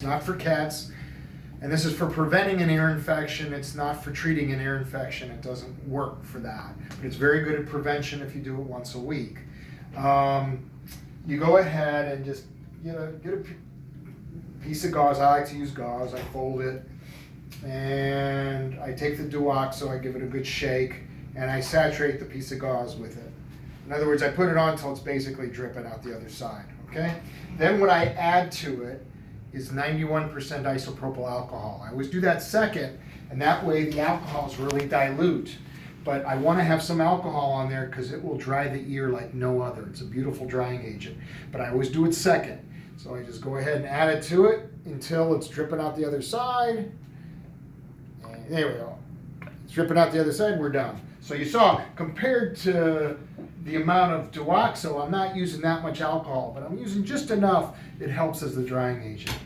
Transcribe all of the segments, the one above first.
It's not for cats, and this is for preventing an ear infection. It's not for treating an ear infection. It doesn't work for that, but it's very good at prevention if you do it once a week. You go ahead and just get a piece of gauze. I like to use gauze. I fold it, and I take the Duoxo, I give it a good shake, and I saturate the piece of gauze with it. In other words, I put it on until it's basically dripping out the other side, okay? Then what I add to it is 91% isopropyl alcohol. I always do that second, and that way the alcohol is really dilute. But I want to have some alcohol on there because it will dry the ear like no other. It's a beautiful drying agent. But I always do it second. So I just go ahead and add it to it until it's dripping out the other side. And there we go. It's dripping out the other side, we're done. So you saw, compared to the amount of Duoxo, I'm not using that much alcohol, but I'm using just enough. It helps as the drying agent.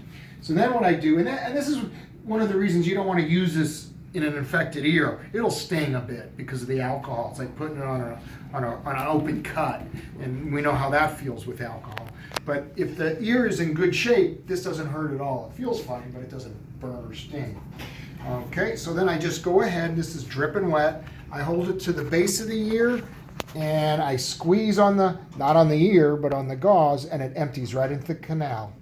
So then what I do, and this is one of the reasons you don't want to use this in an infected ear. It'll sting a bit because of the alcohol. It's like putting it on an open cut, and we know how that feels with alcohol. But if the ear is in good shape, this doesn't hurt at all. It feels funny, but it doesn't burn or sting. Okay, so then I just go ahead, this is dripping wet. I hold it to the base of the ear, and I squeeze on not on the ear, but on the gauze, and it empties right into the canal.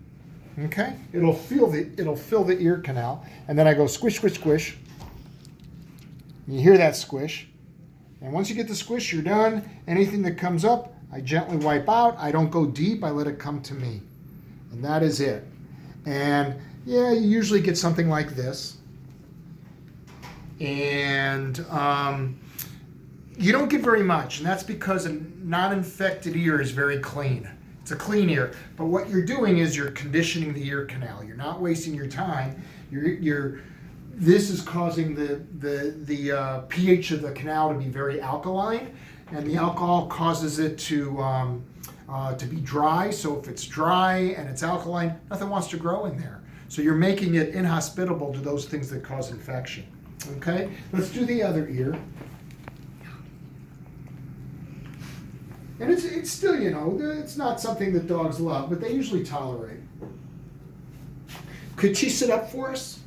Okay, it'll fill the ear canal, and then I go squish, squish, squish. You hear that squish, and once you get the squish, you're done. Anything that comes up, I gently wipe out. I don't go deep, I let it come to me, and that is it. And yeah, you usually get something like this, and you don't get very much, and that's because a non-infected ear is very clean. It's a clean ear, but what you're doing is you're conditioning the ear canal. You're not wasting your time. This is causing the pH of the canal to be very alkaline, and the alcohol causes it to be dry. So if it's dry and it's alkaline, nothing wants to grow in there. So you're making it inhospitable to those things that cause infection. Okay, let's do the other ear. And it's still, it's not something that dogs love, but they usually tolerate. Could she sit up for us?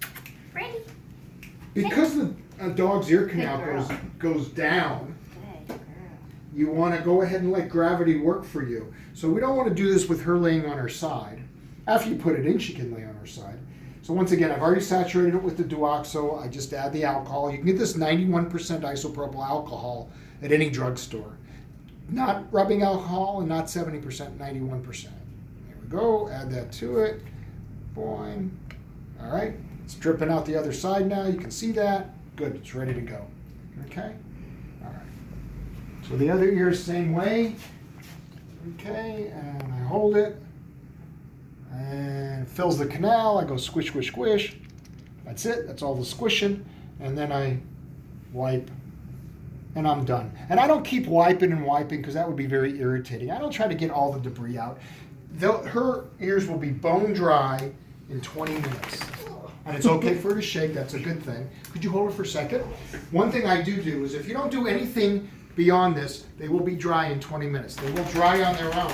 Brandy. Because a dog's ear canal goes down, you want to go ahead and let gravity work for you. So we don't want to do this with her laying on her side. After you put it in, she can lay on her side. So once again, I've already saturated it with the Duoxo. I just add the alcohol. You can get this 91% isopropyl alcohol at any drugstore. Not rubbing alcohol and not 70%, 91%. There we go, add that to it. Boing. All right, it's dripping out the other side now. You can see that. Good, it's ready to go. Okay, all right. So the other ear, same way. Okay, and I hold it. And it fills the canal. I go squish, squish, squish. That's it, that's all the squishing. And then I wipe. And I'm done. And I don't keep wiping and wiping because that would be very irritating. I don't try to get all the debris out. Her ears will be bone dry in 20 minutes. And it's okay for her to shake, that's a good thing. Could you hold it for a second? One thing I do is if you don't do anything beyond this, they will be dry in 20 minutes. They will dry on their own.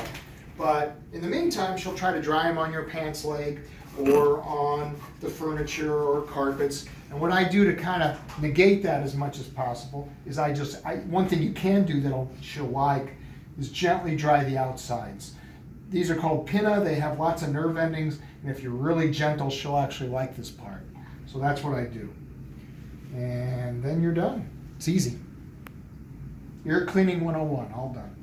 But in the meantime, she'll try to dry them on your pants leg or on the furniture or carpets. And what I do to kind of negate that as much as possible is one thing you can do that she'll like is gently dry the outsides. These are called pinna. They have lots of nerve endings, and if you're really gentle, she'll actually like this part. So that's what I do. And then you're done. It's easy. Ear cleaning 101, all done.